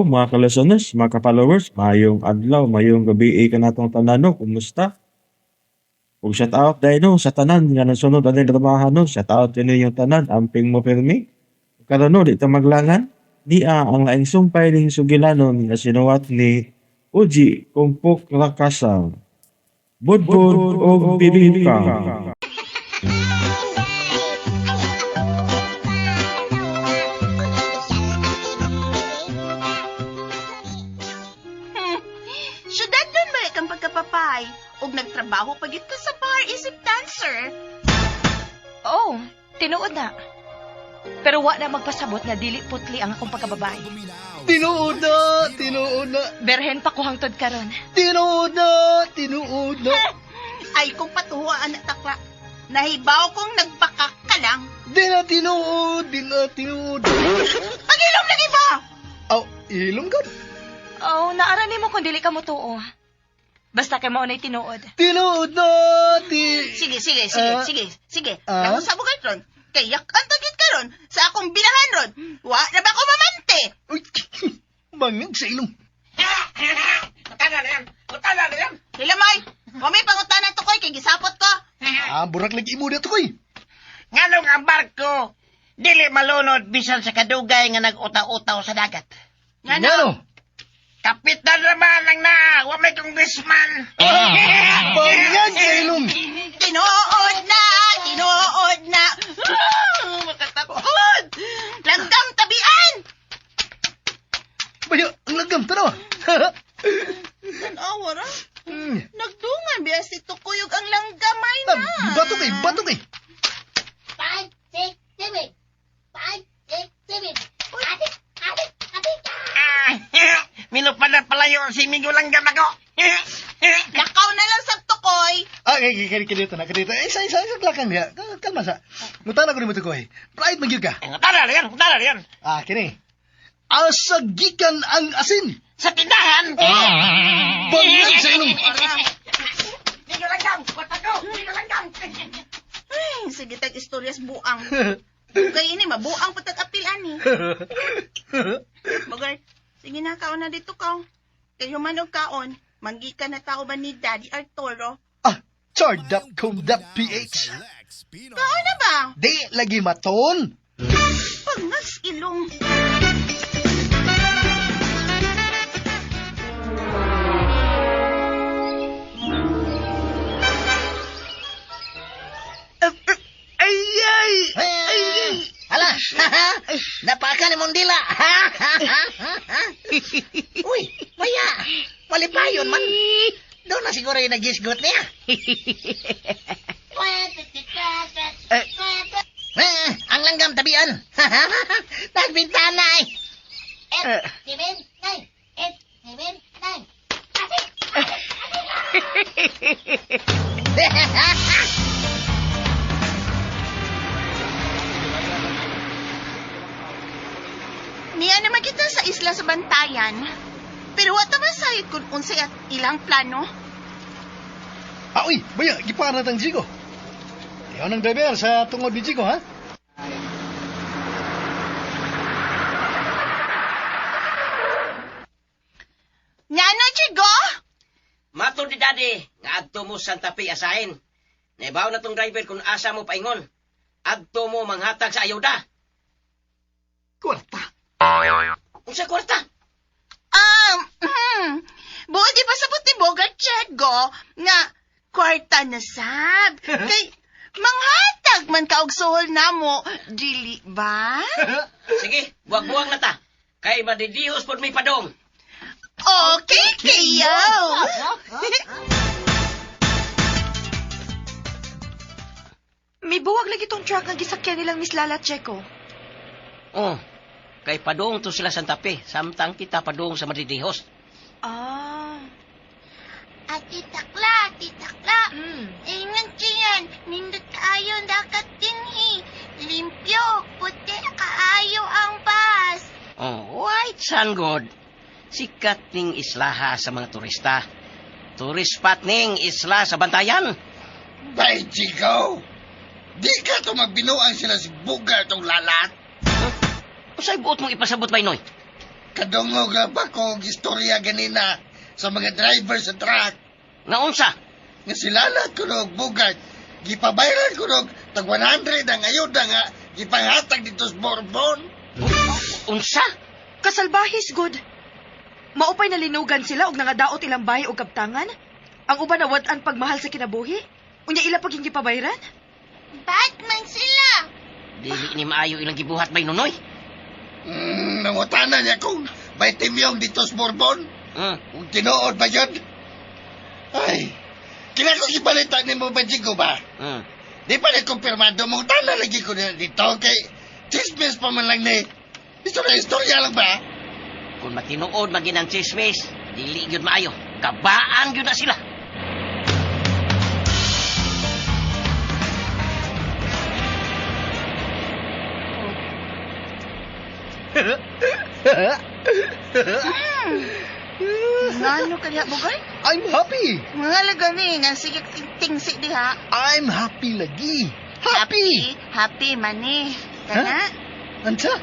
Hello mga ka-listeners, mga ka-followers, mayong adlaw, mayong gabi ka natong tanan no, kumusta? Ug shout out dahil no sa tanan nga nasunod ani trabaho no, shout out din yung tanan, amping mo pirmi. Karon no, di ta maglangan, di ang laing sumpay ning sugilanon nga sinuwat ni Uji Kumpok Lakasang. Budbud og bibingka. Syudad nun ba kang pagkapapay? Ug nagtrabaho pa gyud ka sa bar isip dancer. Oh, tinuod na. Pero wa na magpasabot nga dili putli ang akong pagkababay. Tinuod na. Berhen pa ko hangtod karon. Tinuod na. Ay kung patuhuan na takla. Nahibaw kong nagbakak ka lang. Di na tinuod. Pag-ilom lagi ba? Aw, ilong ka. Oh, naarani mo kung dili ka mo tuo. Basta kay mao nay tinuod. Tinuod na. Sige. Ah? Nangusabog ka ron. Kayak ang tagit ka ron sa akong binahan ron. Wa na ba ko mamante? Uy, bangag sa ilong. Utana na yan. Hilamay, mamay pangutanan to koy kay gisapot ko. Burak lagi imo dito koy. Nganong ang barko, dili malunod bisan sa kadugay nga nag-utaw-utaw sa dagat. Ngano? Kapitan naman ang wa may congressman. Bangag sa ilong. Tinuod na. Makatakot. Langgam tabian. Baya, ang lagam, tanawa. Tanawa ra. Nagdungan biya si Tukuyog ang langgamay na. Bato kay. 5, 6, 7. 5, 6, 7. Minupanan palayo si Migo langgam ako. Lakaw na lang sa Tukoy. Kadito na. Isa lakang niya. Kalma sa. Mutana ko ni mo to koy. Pride magyud ka. Utana na yan. Kini. Asagikan ang asin. Sa tindahan. Bangag sa ilong. Migo langgam, patako. Migo langgam. Ay, sige tag istoryas buang. Kay ini mabuang patag apil ani. Magar, sige na kaon na dito kaon. Kay human og kaon, manggi ka na tao ba ni Daddy Arturo? Chard.com.ph. Kaon na ba? Di lagi maton. Pangas ilong. Hala, napaka ni mong dila. Uy, maya, malipayon man. Doon na siguro yung nag-gisgot niya. Ang langgam tabian. Nagbintana eh. 7, 9. Niya naman kita sa isla sa Bantayan. Pero wata ba sahit kung unsay at ilang plano? Uy, baya, giparat ang Jigo. Ayaw ng driver sa tungod ni Jigo, ha? Ngano, Chigo? Mato di daddy, nga adto mo Santa Fe asahin. Naibaw na tong driver kung asa mo paingon. Adto mo manghatag sa ayuda. Kwarta. Unsa kwarta? Buti pa sabot ni Bogart, Chigo, nga kwarta na sab. Kay manghatag man ka og suhol namo, dili ba? Sige, buwag-buwag na ta. Kay madidihos pod may padong. Okay, kayo. May buwag lagi tong truck nga gisakyan nilang Miss Lala Checo. Oh, kay padong to sila Santa Fe. Samtang kita padong sa madidihos. Ah. Ati takla. Ingat diyan. Nindot kaayo dakat dinhi. Limpyo. Puti kaayo ang bus. Oh, white sun god. Sikat ning islaha sa mga turista. Tourist spot ning isla sa Bantayan. Bay, Chico. Di ka to magbinuang sila si Buga itong lalat. Usay buot mong ipasabot ba, Noy? Kadungog lang ba ko og istorya ganina sa mga driver sa truck. Nga unsa? Nga silalat ko og bugag. Gipabayran ko og tag 100 ang ayuda nga gipanghatag dito sa Bourbon. Unsa? Kasalbahis, good. Maupay na linugan sila og nangadaot ilang bahay og kaptangan. Ang uban nawad-an pagmahal sa kinabuhi. Unya ila pag hindi pabayran? Batman sila. Dili ni maayo ilang gibuhat bay Nunoy. Nangutanan niya kung may timyong dito sa Bourbon. Kung tinuod ba yun? Ay, kailan ko ipalitan ni mo ba, Jigo ba? Di pa na kumpirmado mong tala lagi ko na dito kay chismis pa man lang ni. Istorya lang ba? Kung matinuod maginang chismis, dili yun maayo. Kabaan yun na sila. Ngano kaya, Bugay? I'm happy. Mga lagani, nga sige tingsi diha. I'm happy lagi. Happy. Happy mani. Kana? Anta?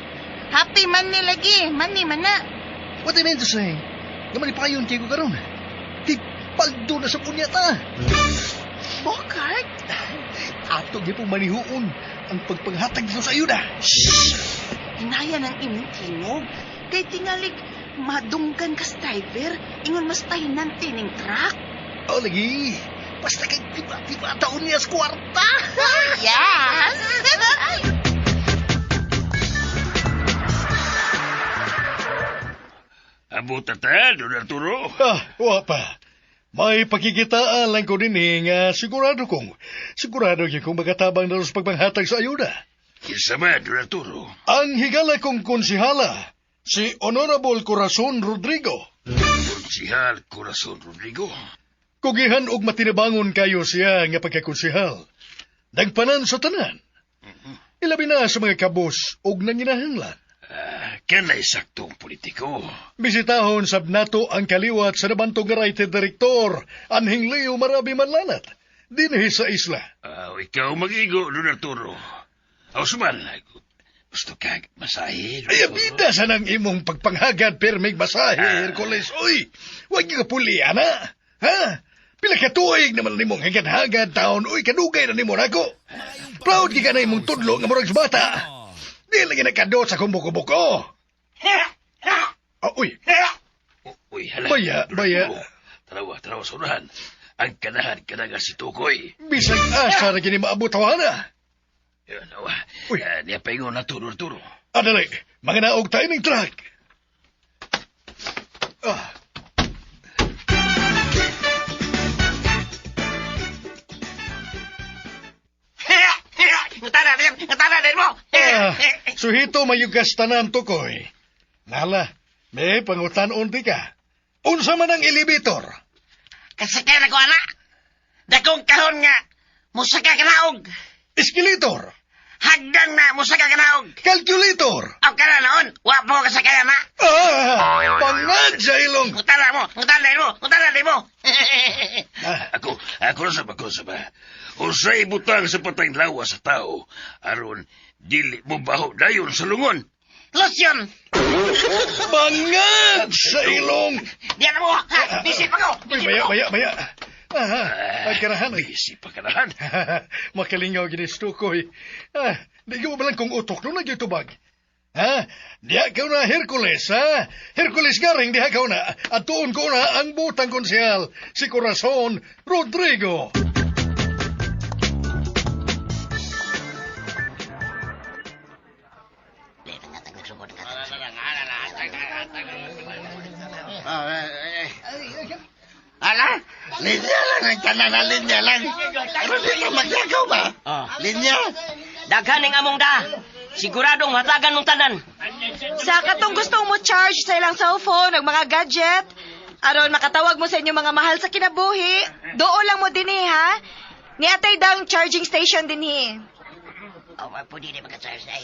Happy mani lagi. Mani mana. What I meant to say, naman ipayon kayo ko karon. Di paldo na sa punyata. Bogart? Ato niya pong manihuon ang pagpanghatag dito sa ayuda. Hinaya ng imong tingog. Kay tingalig, madunggan ka sa driver. Ingon mas tahinan tining truck. O lagi, basta kay tiba-tiba taon niya sa kwarta. Yes! Amo tata, Don Arturo. Wa pa. May pakikitaan lang ko din nga sigurado kong magatabang na sa pagpanghatag sa ayuda. Kisama, Don Arturo. Ang higala kong konsihala, si Honorable Corazon Rodrigo. Konsihal Corazon Rodrigo. Kugihan og matinabangon kayo siya nga pagkakonsihal. Nagpanan sa tanan. Ilabi na sa mga kabos og nanginahanglan. Kanay saktong politiko. Bisitahon sab nato ang kaliwat sa nabantong Writer Direktor, Anhing Leo Marabi Manlanat, dinhi sa isla. Ikaw mag-igo, Don Arturo. Suman, gusto kag masahe, Don Ay, Arturo? abida sa nang imong pagpanghagad permig masahe, Hercules. Uy, huwag niyo kapuli, ana. Ha? Pila katuig naman nimong hagad-hagad taon. Uy, kadugay na nimo nako. Proud ka na imong tudlo nga murag sa bata. Di lagi nakadot sa kumbuko-buko. Uy, Uy, hala. Baya, Don baya. Arturo. Tarawa, surahan. Ang kanahan kanaga si Tukoy. bisag asa na kini maabot tawana. Yan, Uy. niya paingon na to, Don Arturo. Adali, mga naog tayo ng truck. Ngutana din mo! Suhito mayugas tanan tukoy. Nala, may pangutan-on di ka. Unsa man ang elevator? Kasakyan ako, anak. Dakong kahon nga. Musaka ka naog. Escalator? Hagdan na musaka ka naog. Calculator? Aw ka na noon. Wapo ka sakyan, anak. Pangad sa ilong. Ngutana din mo. Ako na sa ba? Usay butang sa patay lawa sa tao, aron dili mo baho dayon sa lungon. Lotion. Pangad sa ilong. Diyan na mo. Ha? Bisip ako. Uy, baya. Ay, karahan. Isip pa kanahan. Makalingaw ginis tukoy. Di ka ba lang kung utok nung nagyutubag? Diha ka na Hercules, ha? Hercules garing diha ka na. At tuon ko na ang butang konsyal, si Corazon Rodrigo. Ala? Linya lang ang tanan na linya lang. Pero di ka magyagaw ba? Linya. Daghaning among da. Siguradong hatagan mong tanan. Sa katong gustong mo charge sa ilang cellphone ug mga gadget, aron makatawag mo sa inyong mga mahal sa kinabuhi, doon lang mo dinhi ha. Niatay daw charging station dinhi. Pwede na magka-charge na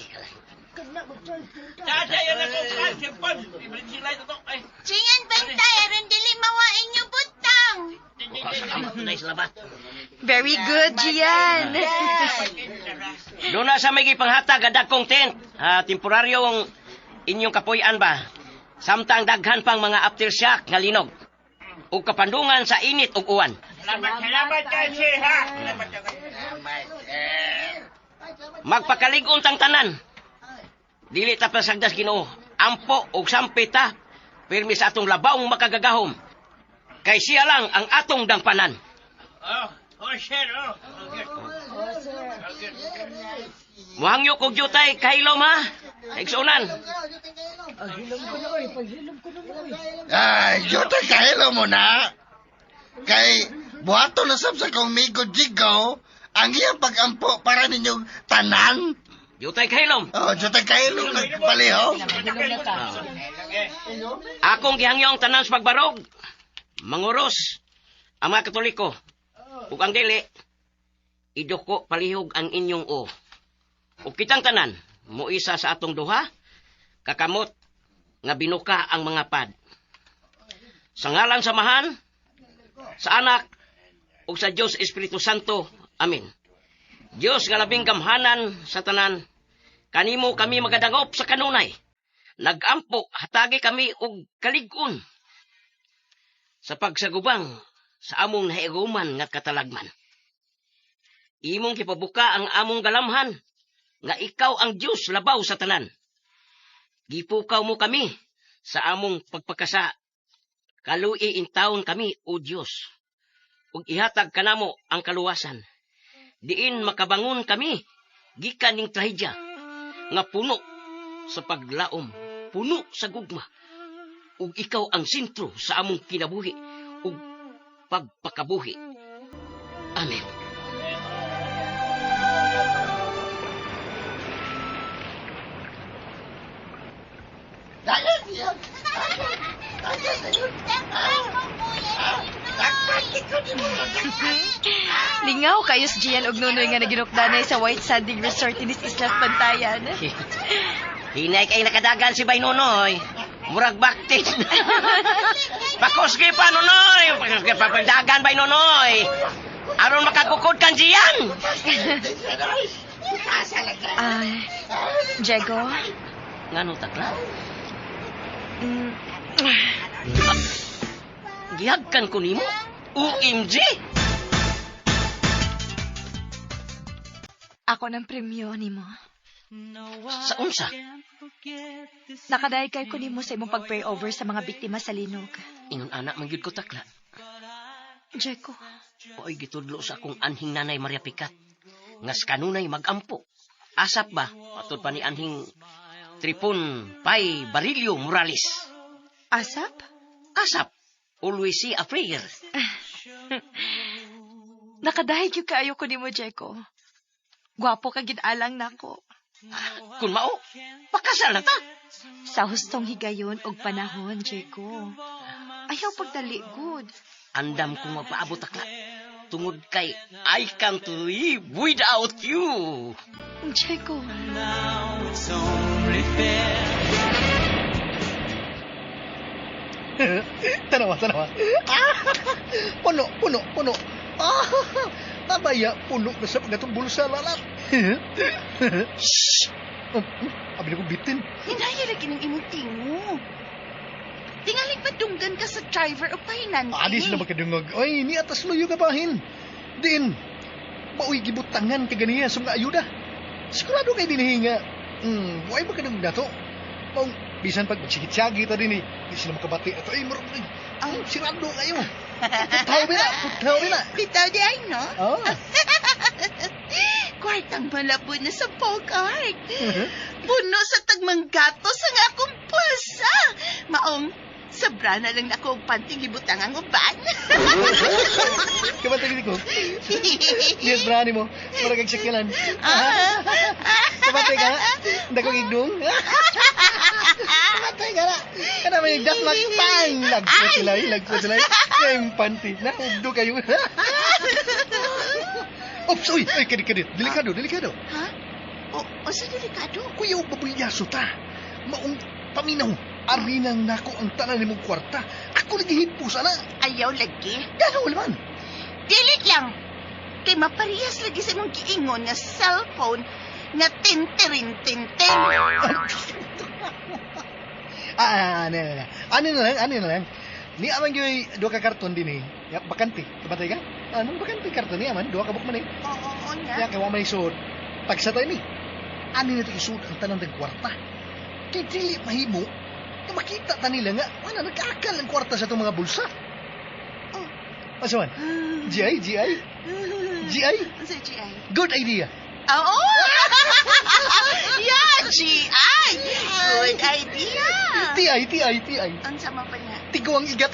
Singan bantay, aron dili mawain niyo butang. Very good, Gian. Doon na sa may gipanghatag adakong tent. Temporaryong inyong kapuy-an ba? Samtang daghan pang mga aftershock nga linog. Ug kapandungan sa init ug uwan. Salamat kay sir, ha? Magpakalig-on tang tanan. Dili ta pasagdas Ginoo. Ampo ug sampit ta. Pirmi sa atong labaong makagagahom. Kay siya lang ang atong dangpanan. Sir, Muhangyo kog jutay kahilom ha. Igsunan. Ay, Jota, kahilo mo na. Kay, buhato na sab sa kong migo Jigo, ang iyang pag-ampo para ninyong tanan. Jutay kahilom. Oh, Jota, kahilo na paliho. Akong gihangyong tanan sa pagbarog. Manguros ang mga Katoliko. Ug ang dili, iduko palihog ang inyong o. Ug kitang tanan, muisa sa atong duha, kakamot nga binuka ang mga pad. Sa ngalan samahan, sa anak, ug sa Dios Espiritu Santo. Amen. Dios nga labing gamhanan sa tanan, kanimo kami magadangop sa kanunay. Nagampo hatagi kami og kalig-on sa pagsagubang sa among naiguman nga katalagman. Imong gipabuka ang among galamhan nga ikaw ang Dios labaw sa tanan. Gipukaw mo kami sa among pagpakasa. Kalui in taon kami, O Dios. Ug ihatag kanamo ang kaluwasan. Diin makabangon kami gikan ning trahedya nga puno sa paglaom, puno sa gugma. Ug ikaw ang sentro sa among kinabuhi ug pagpakabuhi. Amen. Dagan yun. Dagan na yun. Lingaw kayo sa Gian og Nunoy nga naginukdanay sa White Sanding Resort in Islas Pantayan. Hinay kay nakadagan si Bay Nunoy. Murag baktit. Pakusgi pa, Nunoy. Papagdagan, Bay Nunoy. Aron makakukod kan Gian. Diego? Ngano takla? Gihagkan ko nimo? OMG! Ako ng premyo nimo. Sa unsa? Nakadaig kay ko nimo sa imong pag-pray over sa mga biktima sa linog. Ingon anak mangyud ko takla. Diego, Oy gitudlo sa akong anhing nanay Maria Picat. Ngas kanunay magampo. Asap ba? Patod pa ni anhing Tripon Pai Barilio Morales. asap? Asap. Always see a prayer. Nakadahig yung kaayo ko nimo, Diego. Gwapo ka ginalang nako. Kung mao, pakasal na ta. Sa hustong higayon og panahon, Diego. Ayaw pagdali, good. Andam kong mapaabot akla. Tungod kay I can't live without you. Diego. Tanawa. Puno. Abaya, puno na sa pagkatong bulsa, lalat. Shhh! Abi na kong bitin. Hinaya lagi ng imong tingo. Tingaling padunggan ka sa driver o pahinan. Adis na magkadungog. Ay, ni atas luyo ka bahin. Din, baoy gibutangan ka ganiya sa mga ayuda. Sigurado kay dinihinga. Buhay ba ka nang dato? Maong, bisan pag magsigit-sagi ta din eh. Di sila makabati. Ito ay marunong. Sirado kayo. Putaw bila. Bitaw di ay, no? Oh. Kwartang malabo na sa Bogart. Puno sa tagmang gatos ang akong pulsa. Maong, sobra na lang na ako ang panting ibutang ang uban. Kabantay ko. Yes, brani mo. Para kag sakyalan. Kabantay ka na. Hindi ko igdong. Kabantay ka na. Kada may dasmak pang. Lagpo sila. Kayong panty. Naugdo kayo. Ops, uy. Ay, kadit. Delikado. Ha? O sa delikado? Kuya, babulyaso ta. Maong paminaw. Arinang nako ang tanan ni mong kwarta. Ako nagihipo sana. Ayaw lagi. Gano'n naman. Dili lang. Kay maparihas lagi sa imong giingon nga cellphone nga tintirin-tintin. Ano na lang. Ni aman yoy dua ka karton din Ya, bakante. Kabatay ka? Anong bakante karton ni aman? Dua ka buk man Oo na. Ya, kaya wa may suod. Tagsa tayo ni. Ano na ito isuod ang tanang ng kwarta? Kay dili mahimo. Na makita ta nila nga, wala nagkaakal ang kwarta sa itong mga bulsa. Oh. Asaman? GI? Sa GI. Good idea. Oo! Yeah, GI! Good idea! TI. Ang sama pa niya. Tigo ang igat.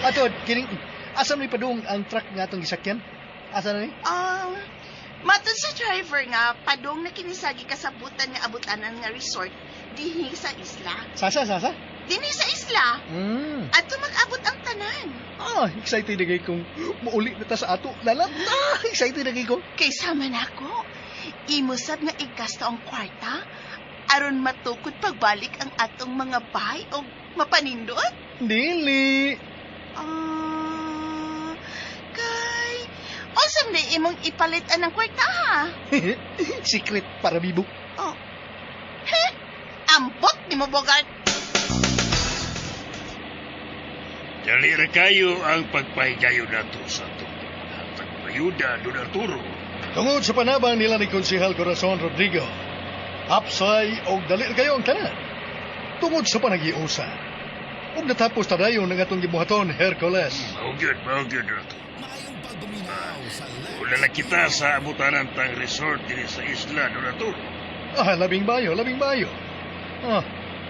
Atod, kining, asa may padung ang truck nga itong gisakyan? Asa na ni? Matod sa driver nga, padong na kinisagi kasabutan nga abutanan nga resort dihi sa isla. Sasa? Dinhi sa isla. At mag-abot ang tanan. Excited na kayo kung mauli na ta sa ato. Lalat excited na kayo. Kay sama na ako. Imusab nga igasto ang kwarta aron matukod pagbalik ang atong mga bahay o mapanindot. Dili. Kay Osam na imong ipalitan ng kwarta ha. Secret para bibo. Ampot ni mo Bogart. Dali ra kayo ang pagpahigayo nato sa itong hatag ayuda, Don Arturo. Tungod sa panabang nila ni Konsehal Corazon Rodrigo, hapsay o dali ra kayo ang tanan. Tungod sa panagiusa. Ug natapos tadayon ng atong gibuhaton Hercules. Maugid, Don Arturo. Wala na kita sa abutanan tang resort din sa isla, Don Arturo. Labing bayo.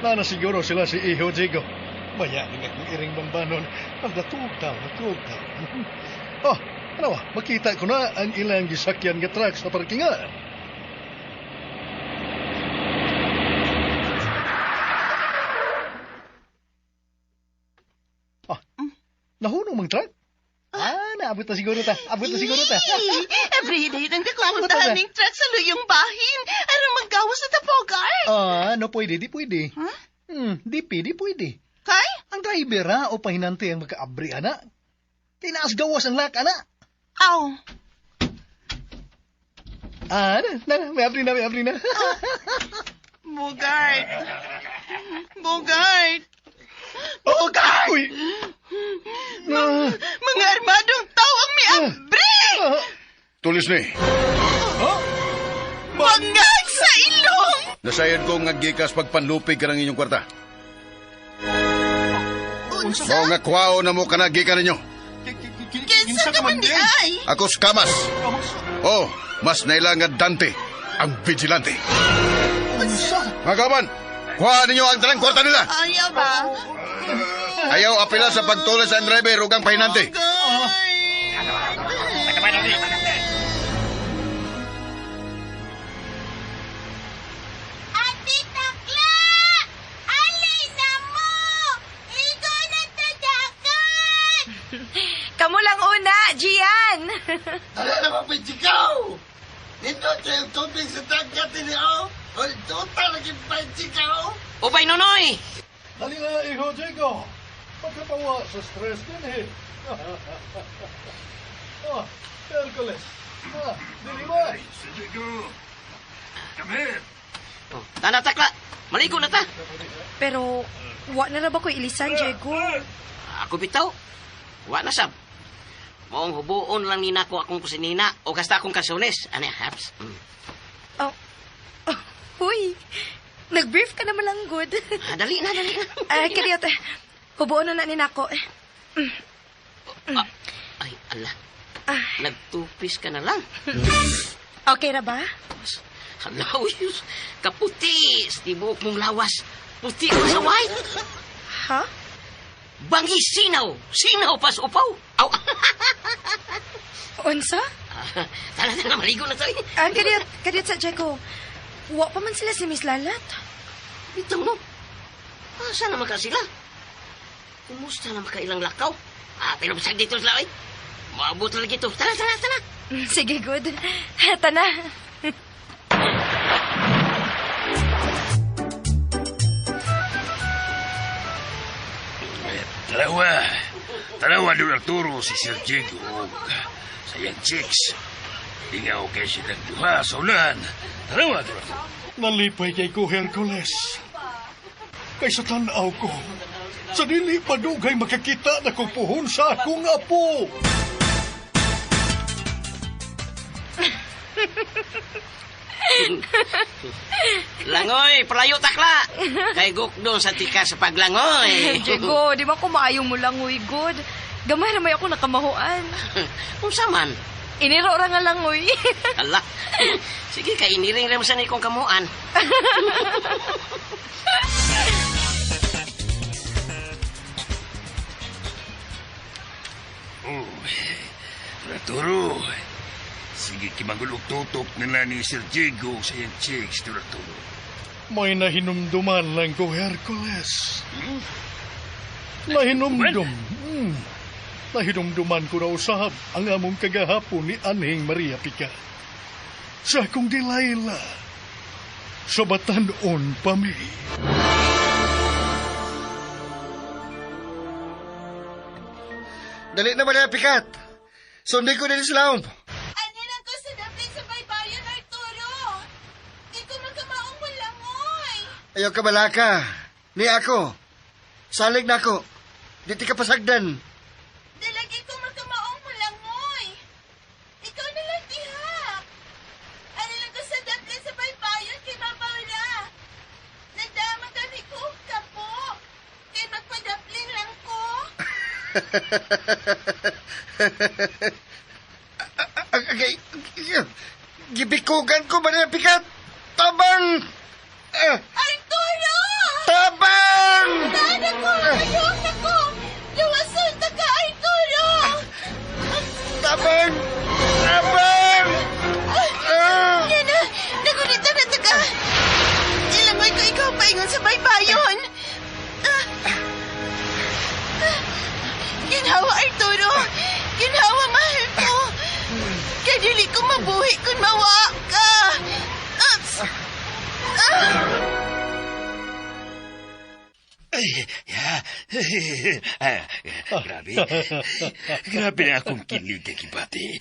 Nana siguro sila si Iho Diego. Mayaning akong iring bambanon. Natug daw. Makita ko na ang ilang gisakyan nga truck sa parkingan. Nahunong mang truck? Naabot na siguro ta. Everyday nang kakumuntahan ng truck sa luyong bahin. Aron maggawas sa tapogar. No pwede, di pwede. Di pwede. Kay? Ang driver o pahinante ang magkaabri, ana. Tinaas gawas ang lak, ana. Aw. May abri na. Bogart. Uy! Mga armadong tao ang may abri! Tulis ni. Bangag sa ilong! Nasayan ko nga gikas pagpanlupig ka ng inyong kwarta. Unsa? Mao nga kwao na mo kanagikan ninyo. Kinsa ka man di ay? Ako si Kamas. Mas naila nga Dante, ang vigilante. Mga kaban, kuha ninyo ang talang kwarta nila. Ayaw ba? Ayaw apila sa pagtuloy sa driver ug ang pahinante. Ate Takla! Alay na mo! Ikaw na tadakan! Kamu lang una, Gian. Tala na mapitsikaw! Ito yung tubig sa dagat niyo. O ito talagang pitsikaw. Upay Nonoy! Dali na, Iho Diego. Pagkapawa sa stress din, Hercules. Dili ba? Come here. Tana takla, maligo na ta. Pero, wa na ra ba ko ilisan, Diego? Ako bitaw, wa na sab. Maong hubuon lang nina ko akong kusinina o kasta akong kalsones. Ano haps? Uy, nag-brief ka naman lang good. Dali na. Kadiot, hubuon na nako. Ay, ala. Nagtupis ka na lang. Okay na ba? Halaw, yus. Kaputi. Stibok mong lawas. Puti ko sa white. Ha? Bangi sinaw. Sinaw pas upaw. Aw. Unsa? Tala na maligo na tayo. Kadiot sa Diego. Wa pa man sila si Miss Lalat. Bitaw mo. Asa naman ka sila? Kumusta naman ka ilang lakaw? Pinapasag dito sila, ay. Maabot lagi ito. Tara. Sige, good. Tana. Tarawa, Don Arturo, si Sir Diego, sayang chicks. Di nga okay silang duha sa ulan. Tarawa, Don Arturo. Nalipay kay ko, Hercules. Kay sa tanaw ko, sa dili padugay makakita na ko puhon sa akong apo. Langoy, palayo takla. Kay gukdon sa tika sa paglangoy. Diego, di ba kumaayong mo lang, uy, good. Gamay na may ako nakamahuan. Unsa man? Iniro ra nga lang, uy. Ala. Sige, kay iniring lang sa ni kong kamuan. Oh, Arturo. Sige, kimangulog tutok nila ni Sir Diego sa iyang chicks, Arturo. May nahinumduman lang ko, Hercules. Nahinumdum. Nahinumduman ko na usab ang among kagahapon ni Aning Maria Pica. Sa akong Delilah. Sa Batanon pa mi. Dali na Maria Picat. Sunday ko din sa laom. Ano lang ko sa daplin sa baybayon, Arturo? Di ko magkamaong malangoy. Ayaw ka balaka. Ni ako. Salig na ako. Di ka pasagdan. Dalagi ko magkamaong malangoy. Ikaw na lang diha. Ano lang ko sa daplin sa baybayon kay Mabawla. Nadamang kami ko kapo. Kay magpadaplin lang ko. Gibikugan ko ba na Picat? Tabang! Arturo! Tabang! Nana ko! Ayok na ko! Luwason na ka, Arturo! Tabang! Tabang! Yan na! Nagunita na taga! Ilangoy ko ikaw paingon sa baybayon! Ginhawa, Arturo! Ginhawa, mahal ko! Kadili ko mabuhi kung mawa ka! Grabe. Grabe na akong kilig kay Kibati.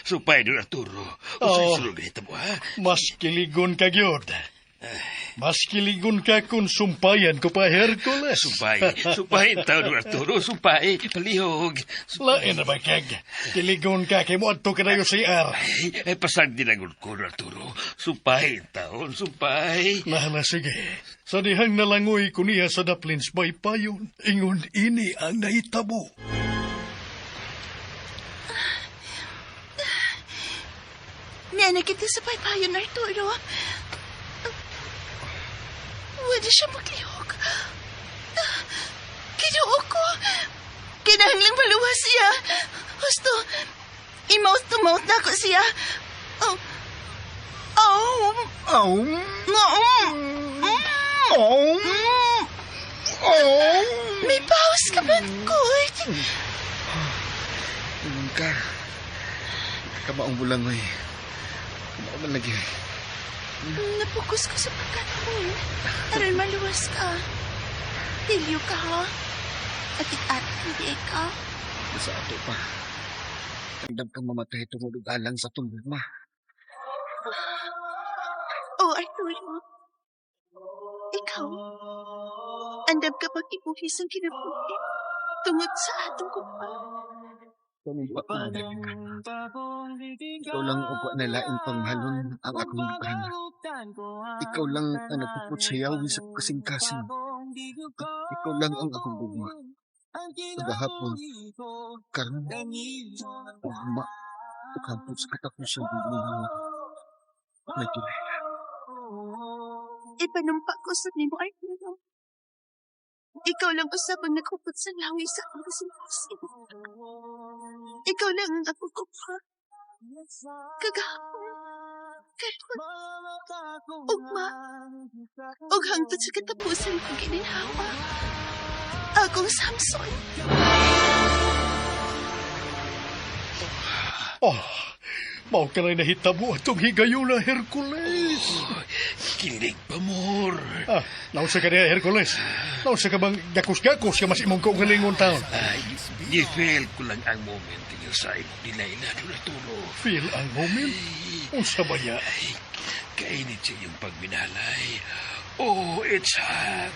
Supay doon Arturo. Usay sulog na mo, ha? Mas kiligon ka, Gyod. Mas kiligon ka kung sumpayan ko pa, Hercules. Supay tao doon Arturo. Supay, palihog. Lain na ba, Kag? Kiligon ka, kay mo adto ka na yung CR. Ay, pasag din ang ko, Arturo. Supay taon, supay. Nahala, sige. Sa dihang nalangoy ko niya sa Daplins Baypayon, ingon ini ang naitabo. Nana kita sa baybayon, Arturo. Wala siya maglihok. Kinuo ko. Kinahanglang maluwas siya. Gusto, i-mouth to mouth na ako siya. Oh. May paus ka man, Kurt. Ingon ka. Kamaong bulangoy. Kamaong malagi. Napukus ko sa pagkaton. Aron maluwas ka. Dilyo ka, ha? Atik-at, hindi ka. Sa ato pa. Tandam kang mamatay tumulog alang sa tumbog ma. Oh, Arturo. Ikaw, andam ka pag ibuhis ang kinabuhi tungod sa atong kupa. Tumumpa ka na Ikaw lang ang na laing panghalon ang akong bukana. Ikaw lang ang nagpuputsayaw sa kasing-kasing. Ikaw lang ang akong gugma. Pagahapon, karon, ugma, ughampot sa katapusan ng mga may Delilah. Ipanumpa ko sa nimo, Arturo. Ikaw lang usap ang nakupot sa lawi sa akong kasing-kasing. Ikaw lang ang akong kupa. Kagahapon, karon, ugma, ug hangtod sa katapusan kong gininhawa. Akong Samson. Mao ka na nahitabo atong higayula, Hercules. Kilig pa, mor. Naunsa ka niya, Hercules? Naunsa ka bang gakos-gakos ka mas imong kaugalingon taon? Gifeel ko lang ang moment tingil sa imo Delilah doon Arturo. Feel ang moment? Unsa ba ya? Kainit sa iyong pagminalay. Oh, it's hot.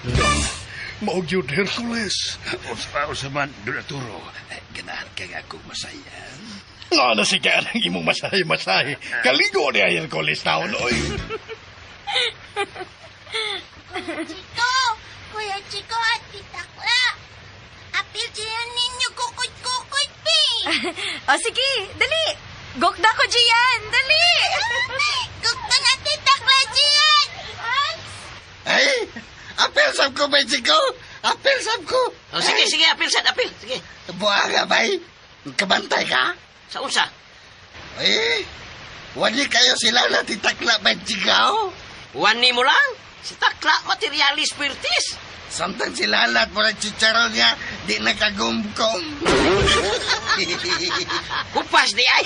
Maog yun, Hercules. Usa man, Don Arturo. Ganahan ka nga akong masayan. Nga na si Kaya ng imong masahe-masahe. Kaligo niya, Hercules, taon, oy. Chico! Kuya Chico at Titakla! Apil siya ninyo kukut-kukut, pi! O sige, dali. Gokda ko diyan, dali. Gukta na Titakla diyan! Ay, apel sab ko, Benjigo. Apel sab ko. Oh, sige, sige, apil sad, apil. Sige. Buwaga, bay. Kabantay ka? Sa unsa? Eh, wali kayo sila na titakla, Benjigo. Wani mo lang. Si Takla, materialis spiritis. Samtang sila lahat mo ng chicharon niya, di nakagumkom. Kupas di ay.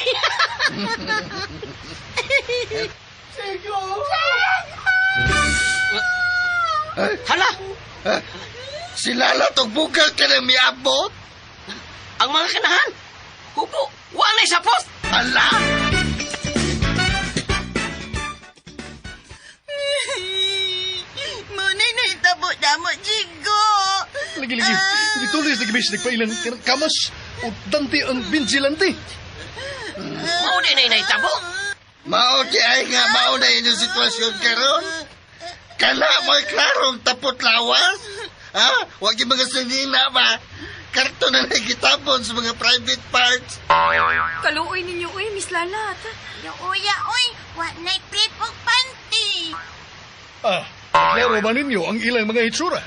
Hala, Sila lahat og bugal ka na miabot. ang mga kanahan. Hupo, wanay sapot. Hala! Munay na itabo-damo, Chico. Lagi-lagi, itulis na gibis nagpailan kamas o Dante ang vigilante. Maudi na inaitabo. Mao di ay nga mao na inyong sitwasyon karon. Kana mo'y klarong tapot lawas. Ha? Huwag yung mga sanina ba? Karton na nagitapon sa mga private parts. Kaluoy ninyo, uy, Miss Lalat. Uya, oy, wa na'y pripog panty. Klaro man ninyo ang ilang mga hitsura.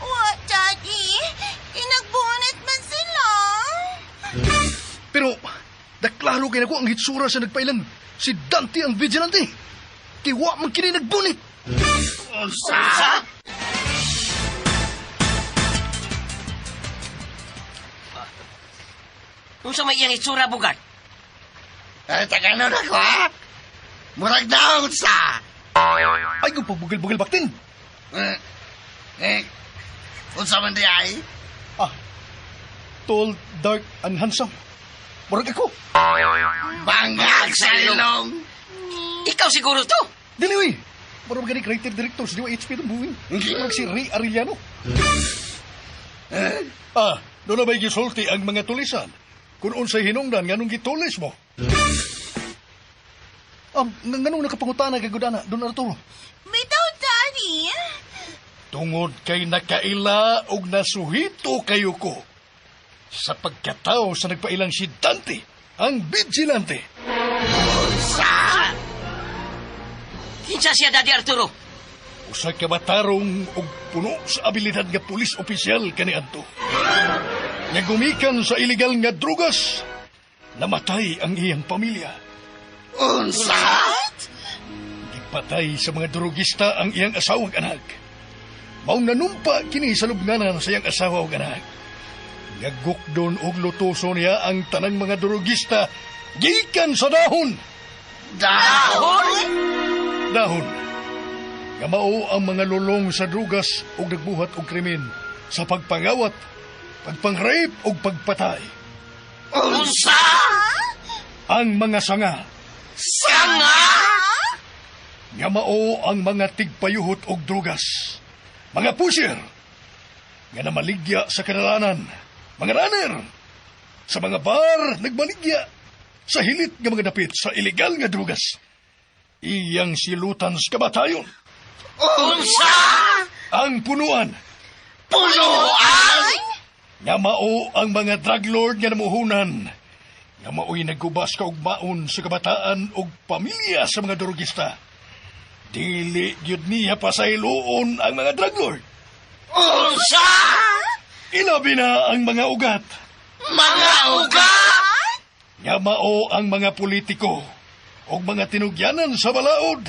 Wa, Daddy. Inagbunit man sila. Pero, naklaro kayo na ko ang hitsura sa nagpailan. Si Dante ang vigilante. Kiwa man kini nagbunit. Sa? Kung sa may iyang itsura, bugat. Ay, tagano na ko, ha? Murag daon sa. Ay, kung pagbugal-bugal baktin. Unsa man di ay? Tall, dark, and handsome. Murag ako. Bangag sa ilong. Ikaw siguro to. Dili, uy. Murag gani creative director sa DOHP ng buwing. Murag si Ray Arellano. Doon na ba'y gisulti ang mga tulisan? Kung unsay hinungdan, nganong gitulis mo? Nganong nakapangutana kay Gudana, Don Arturo? Bitaw, Daddy. Tungod kay nakaila og nasuhito kayo ko sa pagkatao sa nagpailang si Dante, ang vigilante. Kinsa siya, Daddy Arturo? Usa ka batarong og puno sa abilidad nga pulis opisyal kaniadto. Nga gumikan sa iligal nga drugas, namatay ang iyang pamilya. Unsa? Gipatay sa mga drugista ang iyang asawang anak. Maong nanumpa kini sa lubnganan sa iyang asawa ug anak. Gagukdon og lutuso niya ang tanang mga drugista gikan sa dahon. Dahon? Dahon. Nga mao ang mga lulong sa drugas ug nagbuhat og krimen sa pagpangawat, pagpangrape ug pagpatay. Unsa? Ang mga sanga. Sanga? Nga mao ang mga tigpayuhot og drugas. Mga pusher. Nga namaligya sa kanalanan. Mga runner. Sa mga bar, nagmaligya. Sa hilit nga mga dapit sa ilegal nga drugas. Iyang silutan sa kamatayon. Unsa? Ang punuan. Punuan? Nga mao ang mga drug lord nga namuhunan. Nga mao'y nagubas ka og maon sa kabataan og pamilya sa mga drugista. Dili gyud niya pasayloon ang mga drug lord. Unsa? Ilabi na ang mga ugat. Mga ugat? Nga mao ang mga politiko og mga tinugyanan sa balaod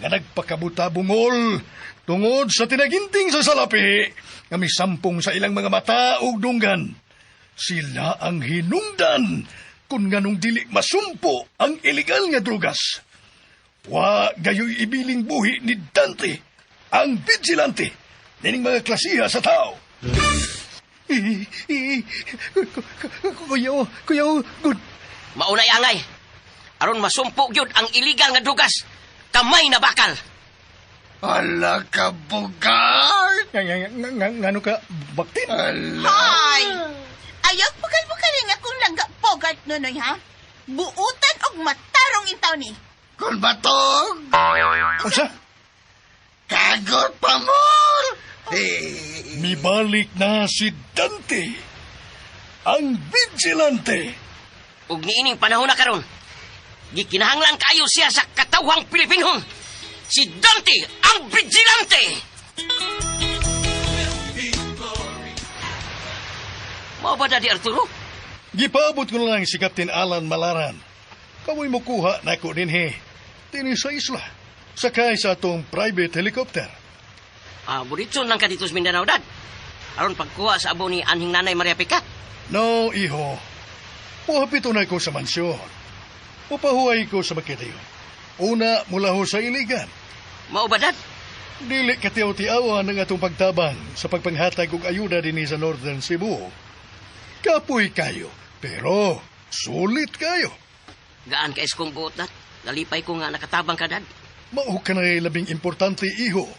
nga nagpakabuta bungol tungod sa tinaginting sa salapi nga misampong sa ilang mga mata ug dunggan. Sila ang hinungdan kung nganong dili masumpo ang ilegal nga drugas. Wa gayoy ibiling buhi ni Dante, ang vigilante, nining mga klasiha sa tao. Kuya, good. Maulay angay. Aron masumpo gyud ang illegal nga drugas. Kamay na bakal. Ala ka, Bogart! Ngano ka, baktin? Ala! Hoy! Ayaw bukal-bukalin akong langga Bogart nunoy, ha? Buutan og matarong intaw ni. Kung batog! Unsa? Kagot pa mo! Mibalik na si Dante, ang vigilante. Ug niining panahon na karon, gikinahanglan kayo siya sa katawhang Pilipinhon. Si Dante, ang vigilante! Mao ba Daddy Arturo? Gipaabot ko na lang si Captain Alan Malaran. Kamoy mo kuha na ko din Dini sa isla. Sakay sa atong private helicopter. Buritson lang ka dito sa Mindanao, Dad. Aron pagkuha sa abo ni anhing nanay Maria Picat. No, iho. Puhapito na ko sa mansyon. Upahuay ko sa makitayo. Una mula ho sa iligan. Mao ba, Dad? Dili katiyaw-tiyawan ng atong pagtabang sa pagpanghatag og ayuda din sa Northern Cebu. Kapoy kayo, pero sulit kayo. Gaan ka iskong buot, Dad. Nalipay ko nga nakatabang ka, Dad. Mao ka na labing importante, iho.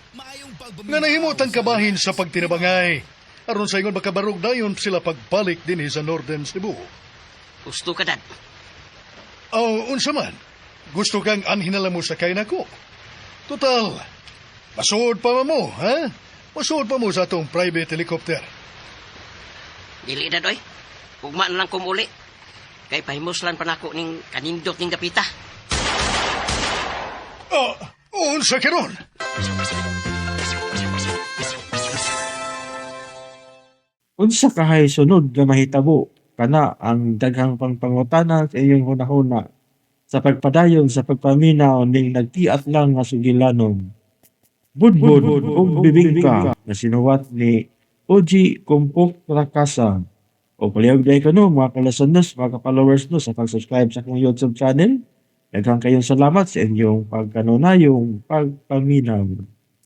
Nga nahimutang kabahin sa pagtinabangay. Aron sa ingon makabarog dayon sila pagbalik din sa Northern Cebu. Gusto ka, Dad. Unsa man, gusto kang anhinala mo sa kain ako. Total, masuod pa mo, ha? Masuod pa mo sa atong private helicopter. Dili, Dad, oy. Ugma na lang kumuli. Kay pahimuslan pa nako ning kanindot ning dapita. Unsa karon? Unsa kahay sunod nga mahitabo kana ang daghang pangpangutana sa iyong hunahuna sa pagpadayon sa pagpaminaw ning nagtiat lang nga sugilanon. Budbud ug bibingka na sinuwat ni Oji Kumpok Rakasa. O palihog dahil ka no, mga kalasanos, mga followers no, sa pag-subscribe sa akong YouTube channel. Daghang kayong salamat sa inyong pagkanunayong pagpaminaw.